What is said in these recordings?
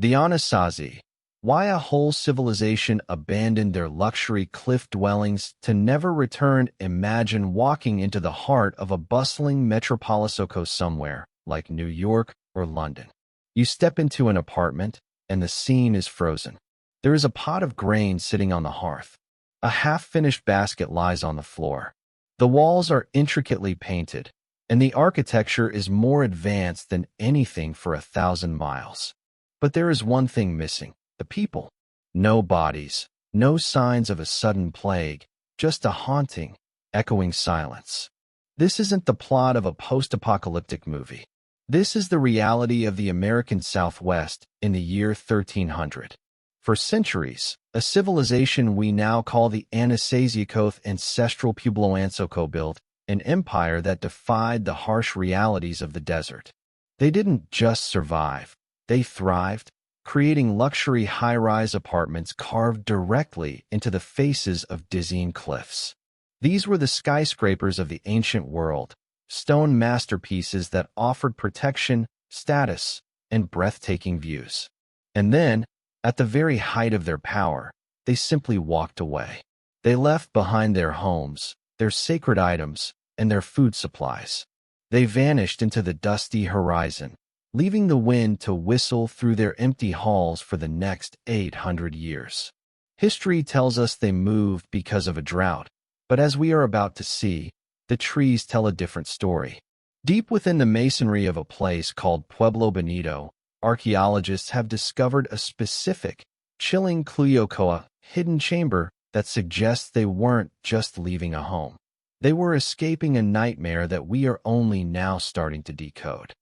The Anasazi. Why a whole civilization abandoned their luxury cliff dwellings to never return. Imagine walking into the heart of a bustling metropolis somewhere, like New York or London. You step into an apartment, and the scene is frozen. There is a pot of grain sitting on the hearth. A half-finished basket lies on the floor. The walls are intricately painted, and the architecture is more advanced than anything for 1,000 miles. But there is one thing missing: the people. No bodies, no signs of a sudden plague, just a haunting, echoing silence. This isn't the plot of a post-apocalyptic movie. This is the reality of the American Southwest in the year 1300. For centuries, a civilization we now call the Anasazi Ancestral Puebloans built an empire that defied the harsh realities of the desert. They didn't just survive, they thrived, creating luxury high-rise apartments carved directly into the faces of dizzying cliffs. These were the skyscrapers of the ancient world, stone masterpieces that offered protection, status, and breathtaking views. And then, at the very height of their power, they simply walked away. They left behind their homes, their sacred items, and their food supplies. They vanished into the dusty horizon, leaving the wind to whistle through their empty halls for the next 800 years. History tells us they moved because of a drought, but as we are about to see, the trees tell a different story. Deep within the masonry of a place called Pueblo Bonito, archaeologists have discovered a specific, chilling Cluyocoa hidden chamber that suggests they weren't just leaving a home. They were escaping a nightmare that we are only now starting to decode.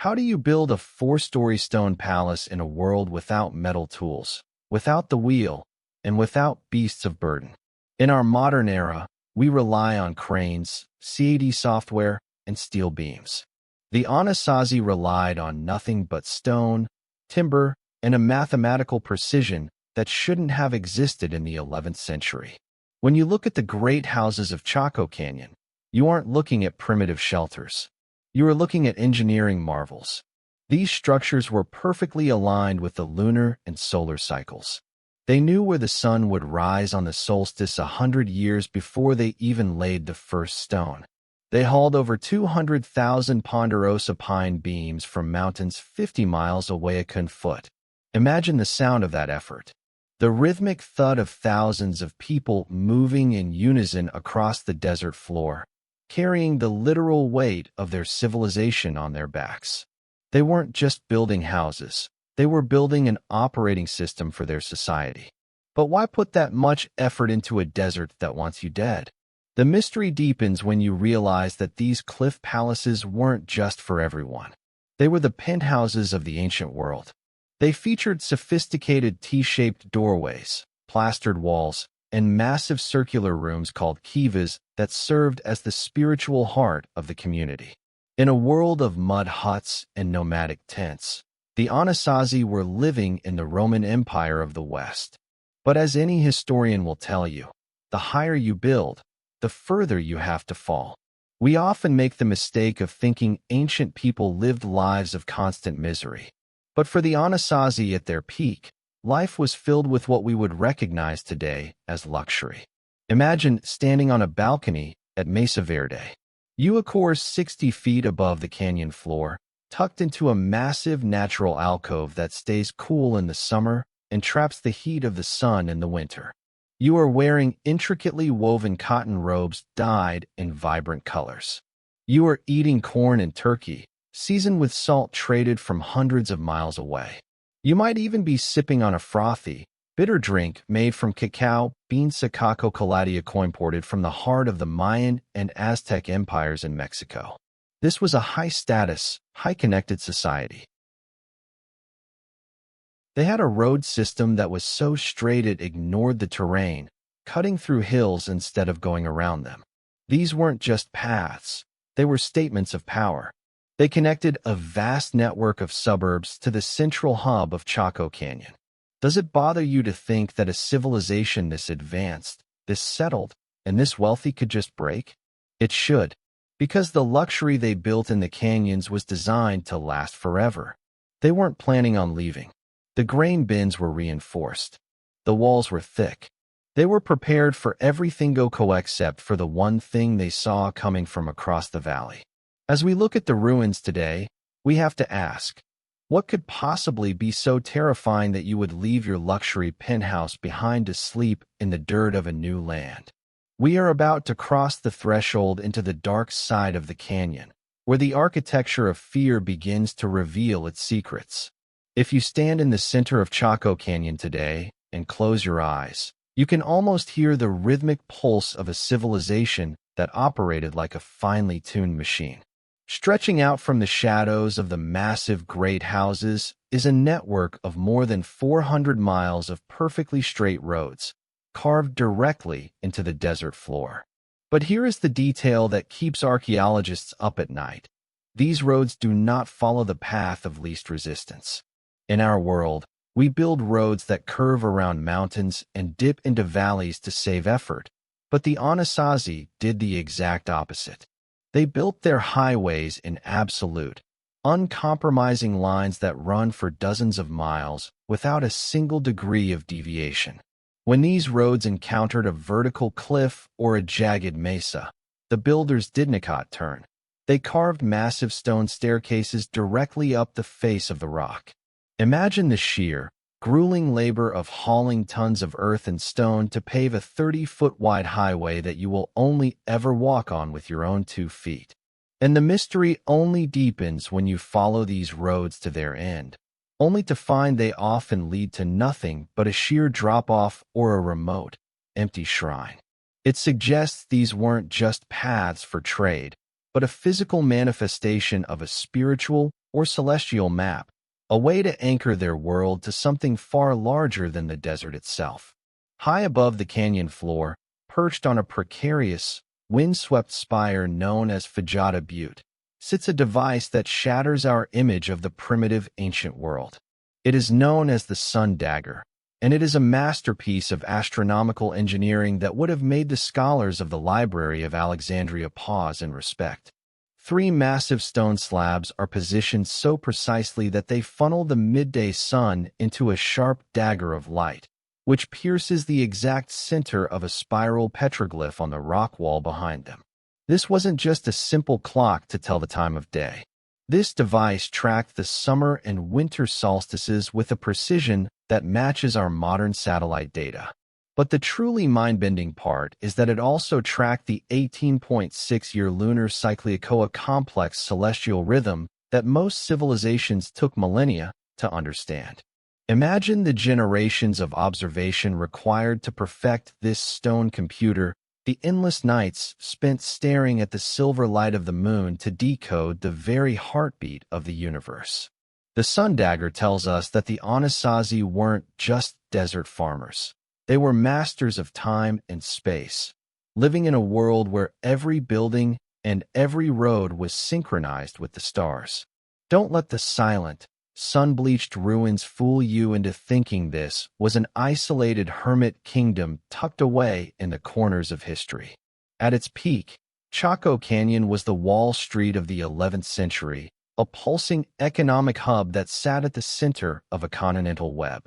How do you build a 4-story stone palace in a world without metal tools, without the wheel, and without beasts of burden? In our modern era, we rely on cranes, CAD software, and steel beams. The Anasazi relied on nothing but stone, timber, and a mathematical precision that shouldn't have existed in the 11th century. When you look at the great houses of Chaco Canyon, you aren't looking at primitive shelters. You are looking at engineering marvels. These structures were perfectly aligned with the lunar and solar cycles. They knew where the sun would rise on the solstice 100 years before they even laid the first stone. They hauled over 200,000 ponderosa pine beams from mountains 50 miles away a foot. Imagine the sound of that effort. The rhythmic thud of thousands of people moving in unison across the desert floor, carrying the literal weight of their civilization on their backs. They weren't just building houses, they were building an operating system for their society. But why put that much effort into a desert that wants you dead? The mystery deepens when you realize that these cliff palaces weren't just for everyone. They were the penthouses of the ancient world. They featured sophisticated T-shaped doorways, plastered walls, and massive circular rooms called kivas that served as the spiritual heart of the community. In a world of mud huts and nomadic tents, the Anasazi were living in the Roman Empire of the West. But as any historian will tell you, the higher you build, the further you have to fall. We often make the mistake of thinking ancient people lived lives of constant misery. But for the Anasazi at their peak, life was filled with what we would recognize today as luxury. Imagine standing on a balcony at Mesa Verde. You are 60 feet above the canyon floor, tucked into a massive natural alcove that stays cool in the summer and traps the heat of the sun in the winter. You are wearing intricately woven cotton robes dyed in vibrant colors. You are eating corn and turkey, seasoned with salt traded from hundreds of miles away. You might even be sipping on a frothy, bitter drink made from cacao beans Chaco Canyon imported from the heart of the Mayan and Aztec empires in Mexico. This was a high-status, high-connected society. They had a road system that was so straight it ignored the terrain, cutting through hills instead of going around them. These weren't just paths, they were statements of power. They connected a vast network of suburbs to the central hub of Chaco Canyon. Does it bother you to think that a civilization this advanced, this settled, and this wealthy could just break? It should, because the luxury they built in the canyons was designed to last forever. They weren't planning on leaving. The grain bins were reinforced. The walls were thick. They were prepared for everything go except for the one thing they saw coming from across the valley. As we look at the ruins today, we have to ask, what could possibly be so terrifying that you would leave your luxury penthouse behind to sleep in the dirt of a new land? We are about to cross the threshold into the dark side of the canyon, where the architecture of fear begins to reveal its secrets. If you stand in the center of Chaco Canyon today and close your eyes, you can almost hear the rhythmic pulse of a civilization that operated like a finely tuned machine. Stretching out from the shadows of the massive great houses is a network of more than 400 miles of perfectly straight roads, carved directly into the desert floor. But here is the detail that keeps archaeologists up at night. These roads do not follow the path of least resistance. In our world, we build roads that curve around mountains and dip into valleys to save effort, but the Anasazi did the exact opposite. They built their highways in absolute, uncompromising lines that run for dozens of miles without a single degree of deviation. When these roads encountered a vertical cliff or a jagged mesa, the builders did not turn. They carved massive stone staircases directly up the face of the rock. Imagine the sheer, grueling labor of hauling tons of earth and stone to pave a 30-foot wide highway that you will only ever walk on with your own 2 feet. And the mystery only deepens when you follow these roads to their end, only to find they often lead to nothing but a sheer drop-off or a remote, empty shrine. It suggests these weren't just paths for trade, but a physical manifestation of a spiritual or celestial map, a way to anchor their world to something far larger than the desert itself. High above the canyon floor, perched on a precarious, windswept spire known as Fajada Butte, sits a device that shatters our image of the primitive ancient world. It is known as the Sun Dagger, and it is a masterpiece of astronomical engineering that would have made the scholars of the Library of Alexandria pause in respect. 3 massive stone slabs are positioned so precisely that they funnel the midday sun into a sharp dagger of light, which pierces the exact center of a spiral petroglyph on the rock wall behind them. This wasn't just a simple clock to tell the time of day. This device tracked the summer and winter solstices with a precision that matches our modern satellite data. But the truly mind-bending part is that it also tracked the 18.6-year lunar cyclicoa complex celestial rhythm that most civilizations took millennia to understand. Imagine the generations of observation required to perfect this stone computer, the endless nights spent staring at the silver light of the moon to decode the very heartbeat of the universe. The Sun Dagger tells us that the Anasazi weren't just desert farmers. They were masters of time and space, living in a world where every building and every road was synchronized with the stars. Don't let the silent, sun-bleached ruins fool you into thinking this was an isolated hermit kingdom tucked away in the corners of history. At its peak, Chaco Canyon was the Wall Street of the 11th century, a pulsing economic hub that sat at the center of a continental web.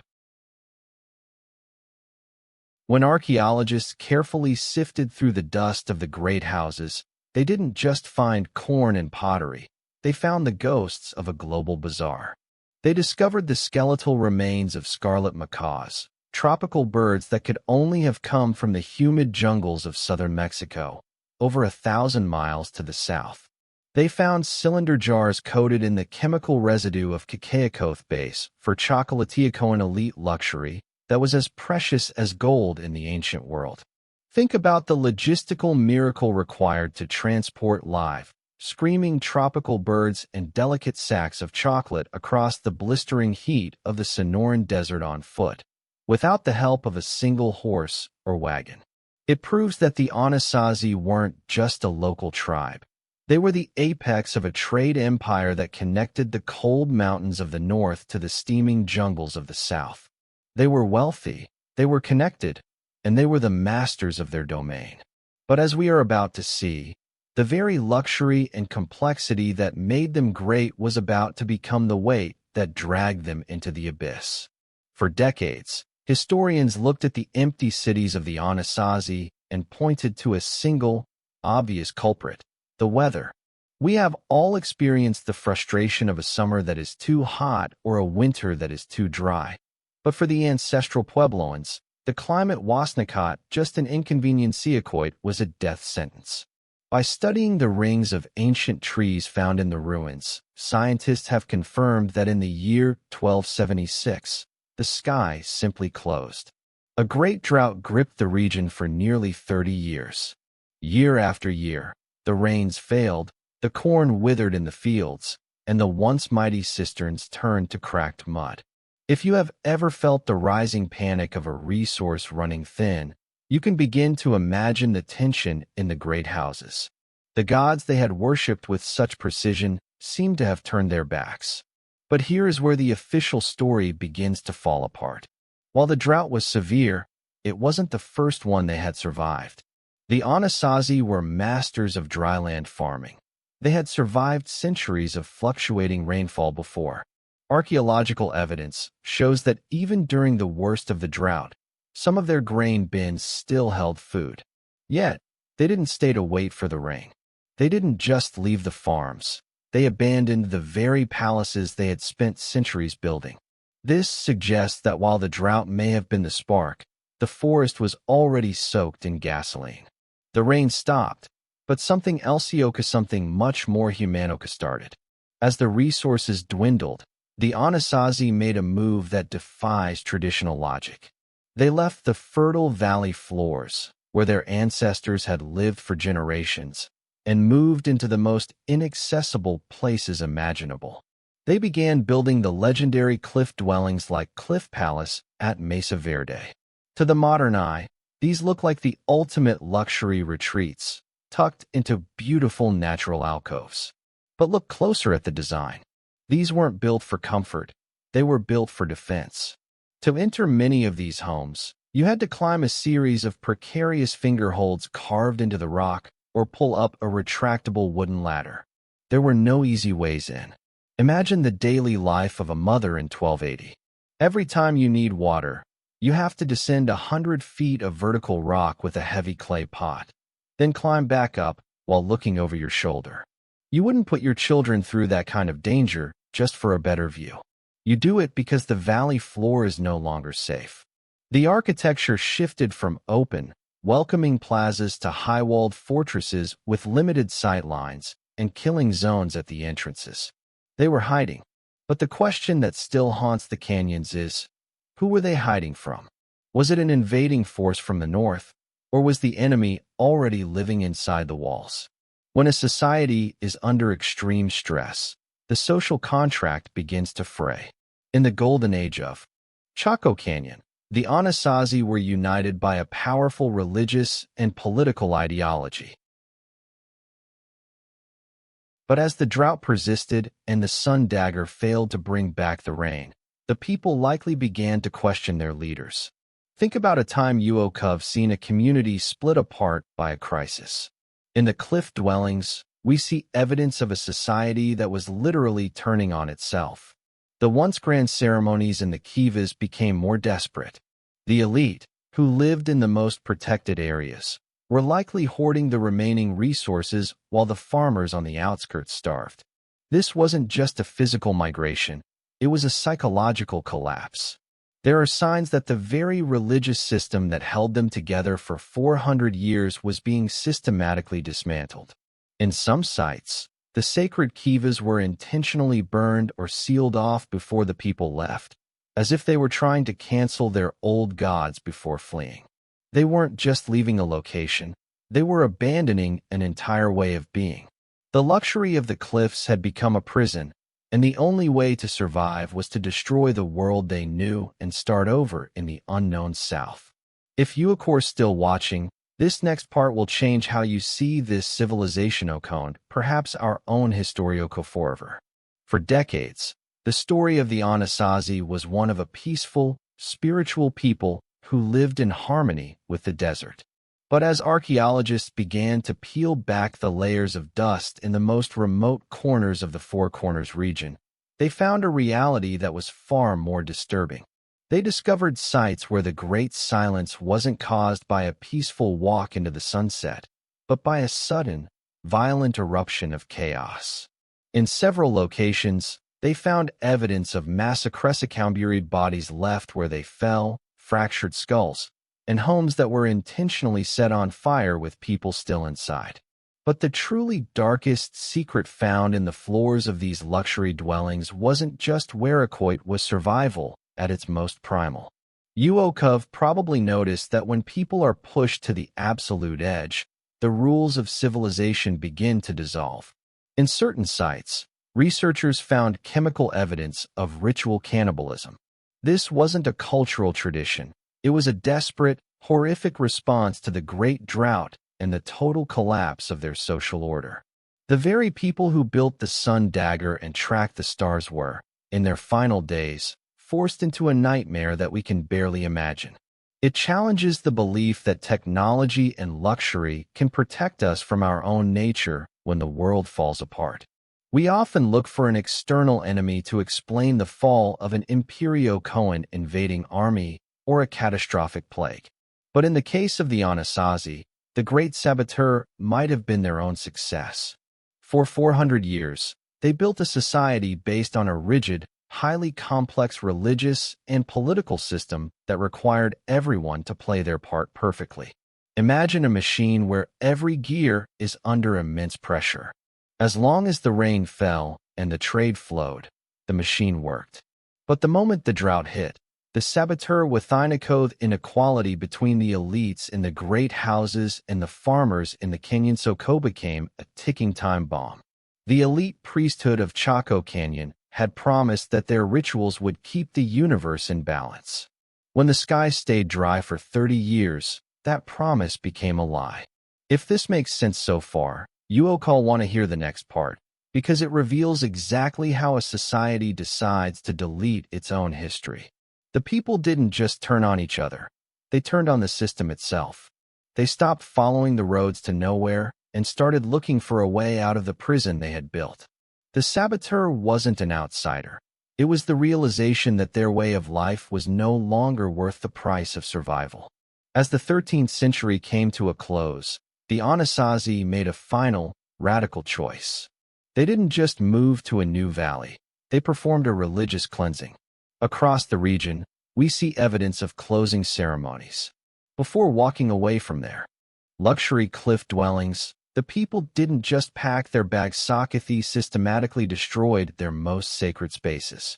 When archaeologists carefully sifted through the dust of the great houses, they didn't just find corn and pottery. They found the ghosts of a global bazaar. They discovered the skeletal remains of scarlet macaws, tropical birds that could only have come from the humid jungles of southern Mexico, over 1,000 miles to the south. They found cylinder jars coated in the chemical residue of cacaocoth base for chocolatiacoan elite luxury that was as precious as gold in the ancient world. Think about the logistical miracle required to transport live, screaming tropical birds and delicate sacks of chocolate across the blistering heat of the Sonoran Desert on foot, without the help of a single horse or wagon. It proves that the Anasazi weren't just a local tribe. They were the apex of a trade empire that connected the cold mountains of the north to the steaming jungles of the south. They were wealthy, they were connected, and they were the masters of their domain. But as we are about to see, the very luxury and complexity that made them great was about to become the weight that dragged them into the abyss. For decades, historians looked at the empty cities of the Anasazi and pointed to a single, obvious culprit: the weather. We have all experienced the frustration of a summer that is too hot or a winter that is too dry. But for the ancestral Puebloans, the climate wasn't just an inconvenient seacoit, was a death sentence. By studying the rings of ancient trees found in the ruins, scientists have confirmed that in the year 1276, the sky simply closed. A great drought gripped the region for nearly 30 years. Year after year, the rains failed, the corn withered in the fields, and the once mighty cisterns turned to cracked mud. If you have ever felt the rising panic of a resource running thin, you can begin to imagine the tension in the great houses. The gods they had worshipped with such precision seemed to have turned their backs. But here is where the official story begins to fall apart. While the drought was severe, it wasn't the first one they had survived. The Anasazi were masters of dryland farming. They had survived centuries of fluctuating rainfall before. Archaeological evidence shows that even during the worst of the drought, some of their grain bins still held food. Yet, they didn't stay to wait for the rain. They didn't just leave the farms. They abandoned the very palaces they had spent centuries building. This suggests that while the drought may have been the spark, the forest was already soaked in gasoline. The rain stopped, but something much more humanoca started. As the resources dwindled, the Anasazi made a move that defies traditional logic. They left the fertile valley floors, where their ancestors had lived for generations, and moved into the most inaccessible places imaginable. They began building the legendary cliff dwellings like Cliff Palace at Mesa Verde. To the modern eye, these look like the ultimate luxury retreats, tucked into beautiful natural alcoves. But look closer at the design. These weren't built for comfort, they were built for defense. To enter many of these homes, you had to climb a series of precarious fingerholds carved into the rock or pull up a retractable wooden ladder. There were no easy ways in. Imagine the daily life of a mother in 1280. Every time you need water, you have to descend 100 feet of vertical rock with a heavy clay pot, then climb back up while looking over your shoulder. You wouldn't put your children through that kind of danger just for a better view. You do it because the valley floor is no longer safe. The architecture shifted from open, welcoming plazas to high-walled fortresses with limited sight lines and killing zones at the entrances. They were hiding, but the question that still haunts the canyons is, who were they hiding from? Was it an invading force from the north, or was the enemy already living inside the walls? When a society is under extreme stress, the social contract begins to fray. In the golden age of Chaco Canyon, the Anasazi were united by a powerful religious and political ideology. But as the drought persisted and the sun dagger failed to bring back the rain, the people likely began to question their leaders. Think about a time you have seen a community split apart by a crisis. In the cliff dwellings, we see evidence of a society that was literally turning on itself. The once grand ceremonies in the kivas became more desperate. The elite, who lived in the most protected areas, were likely hoarding the remaining resources while the farmers on the outskirts starved. This wasn't just a physical migration, it was a psychological collapse. There are signs that the very religious system that held them together for 400 years was being systematically dismantled. In some sites, the sacred kivas were intentionally burned or sealed off before the people left, as if they were trying to cancel their old gods before fleeing. They weren't just leaving a location, they were abandoning an entire way of being. The luxury of the cliffs had become a prison, and the only way to survive was to destroy the world they knew and start over in the unknown south. If you are still watching, this next part will change how you see this civilization ocon, perhaps our own historical forever. For decades, the story of the Anasazi was one of a peaceful, spiritual people who lived in harmony with the desert. But as archaeologists began to peel back the layers of dust in the most remote corners of the Four Corners region, they found a reality that was far more disturbing. They discovered sites where the great silence wasn't caused by a peaceful walk into the sunset, but by a sudden, violent eruption of chaos. In several locations, they found evidence of massacresicamburied bodies left where they fell, fractured skulls, and homes that were intentionally set on fire with people still inside. But the truly darkest secret found in the floors of these luxury dwellings wasn't just Weracoit was survival at its most primal. Uokov probably noticed that when people are pushed to the absolute edge, the rules of civilization begin to dissolve. In certain sites, researchers found chemical evidence of ritual cannibalism. This wasn't a cultural tradition. It was a desperate, horrific response to the Great Drought and the total collapse of their social order. The very people who built the sun dagger and tracked the stars were, in their final days, forced into a nightmare that we can barely imagine. It challenges the belief that technology and luxury can protect us from our own nature when the world falls apart. We often look for an external enemy to explain the fall of an Imperio-Cohen invading army or a catastrophic plague. But in the case of the Anasazi, the great saboteur might have been their own success. For 400 years, they built a society based on a rigid, highly complex religious and political system that required everyone to play their part perfectly. Imagine a machine where every gear is under immense pressure. As long as the rain fell and the trade flowed, the machine worked. But the moment the drought hit, the saboteur withinacothed inequality between the elites in the great houses and the farmers in the canyon Soco became a ticking time bomb. The elite priesthood of Chaco Canyon had promised that their rituals would keep the universe in balance. When the sky stayed dry for 30 years, that promise became a lie. If this makes sense so far, you all want to hear the next part, because it reveals exactly how a society decides to delete its own history. The people didn't just turn on each other. They turned on the system itself. They stopped following the roads to nowhere and started looking for a way out of the prison they had built. The saboteur wasn't an outsider. It was the realization that their way of life was no longer worth the price of survival. As the 13th century came to a close, the Anasazi made a final, radical choice. They didn't just move to a new valley. They performed a religious cleansing. Across the region, we see evidence of closing ceremonies. Before walking away from their luxury cliff dwellings, the people didn't just pack their bags. Sakathy systematically destroyed their most sacred spaces.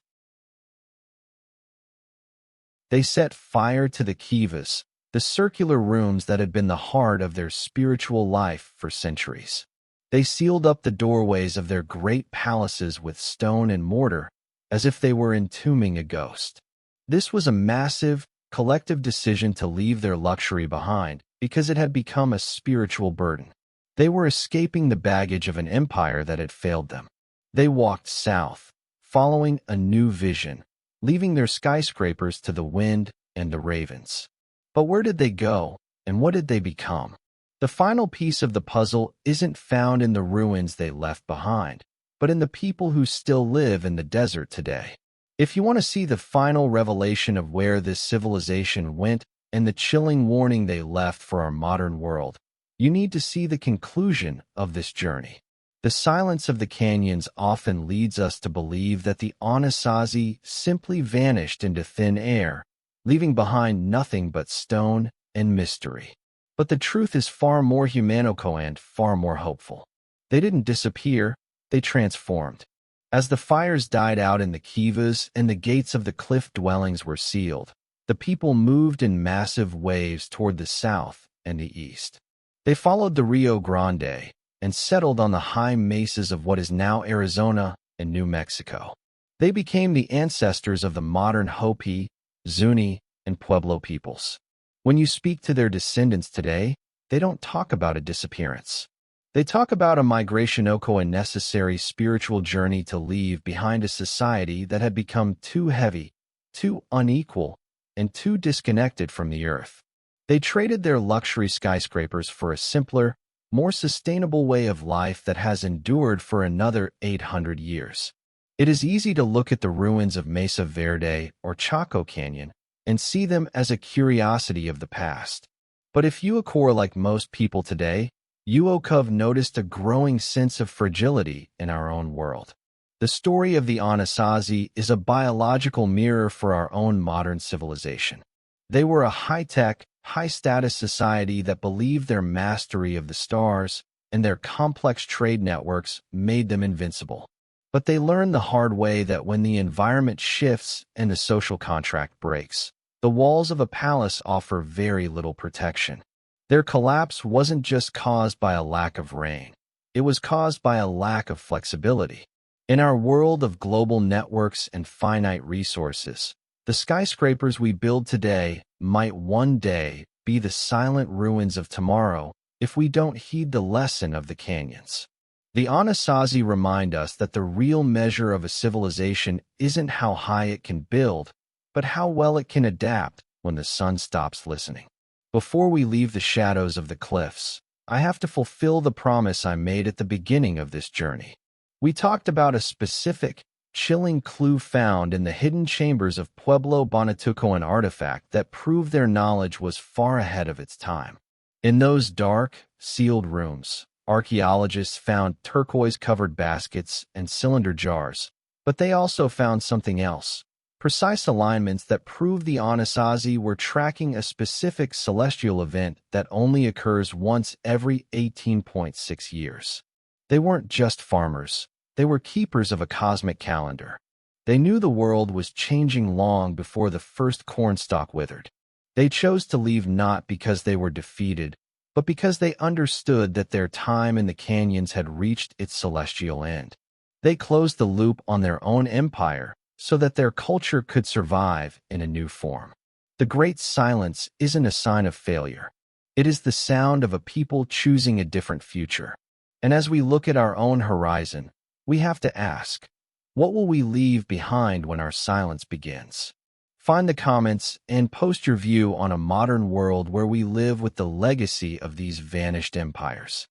They set fire to the kivas, the circular rooms that had been the heart of their spiritual life for centuries. They sealed up the doorways of their great palaces with stone and mortar, as if they were entombing a ghost. This was a massive, collective decision to leave their luxury behind because it had become a spiritual burden. They were escaping the baggage of an empire that had failed them. They walked south, following a new vision, leaving their skyscrapers to the wind and the ravens. But where did they go, and what did they become? The final piece of the puzzle isn't found in the ruins they left behind, but in the people who still live in the desert today. If you want to see the final revelation of where this civilization went and the chilling warning they left for our modern world, you need to see the conclusion of this journey. The silence of the canyons often leads us to believe that the Anasazi simply vanished into thin air, leaving behind nothing but stone and mystery. But the truth is far more humanical and far more hopeful. They didn't disappear. They transformed. As the fires died out in the kivas and the gates of the cliff dwellings were sealed, the people moved in massive waves toward the south and the east. They followed the Rio Grande and settled on the high mesas of what is now Arizona and New Mexico. They became the ancestors of the modern Hopi, Zuni, and Pueblo peoples. When you speak to their descendants today, they don't talk about a disappearance. They talk about a migration, a necessary spiritual journey to leave behind a society that had become too heavy, too unequal, and too disconnected from the earth. They traded their luxury skyscrapers for a simpler, more sustainable way of life that has endured for another 800 years. It is easy to look at the ruins of Mesa Verde or Chaco Canyon and see them as a curiosity of the past. But if you are like most people today, you have noticed a growing sense of fragility in our own world. The story of the Anasazi is a biological mirror for our own modern civilization. They were a high-tech, high-status society that believed their mastery of the stars and their complex trade networks made them invincible. But they learned the hard way that when the environment shifts and the social contract breaks, the walls of a palace offer very little protection. Their collapse wasn't just caused by a lack of rain. It was caused by a lack of flexibility. In our world of global networks and finite resources, the skyscrapers we build today might one day be the silent ruins of tomorrow if we don't heed the lesson of the canyons. The Anasazi remind us that the real measure of a civilization isn't how high it can build, but how well it can adapt when the sun stops listening. Before we leave the shadows of the cliffs, I have to fulfill the promise I made at the beginning of this journey. We talked about a specific, chilling clue found in the hidden chambers of Pueblo Bonatucoan artifact that proved their knowledge was far ahead of its time. In those dark, sealed rooms, archaeologists found turquoise-covered baskets and cylinder jars, but they also found something else: precise alignments that proved the Anasazi were tracking a specific celestial event that only occurs once every 18.6 years. They weren't just farmers. They were keepers of a cosmic calendar. They knew the world was changing long before the first cornstalk withered. They chose to leave not because they were defeated, but because they understood that their time in the canyons had reached its celestial end. They closed the loop on their own empire so that their culture could survive in a new form. The Great Silence isn't a sign of failure. It is the sound of a people choosing a different future. And as we look at our own horizon, we have to ask, what will we leave behind when our silence begins? Find the comments and post your view on a modern world where we live with the legacy of these vanished empires.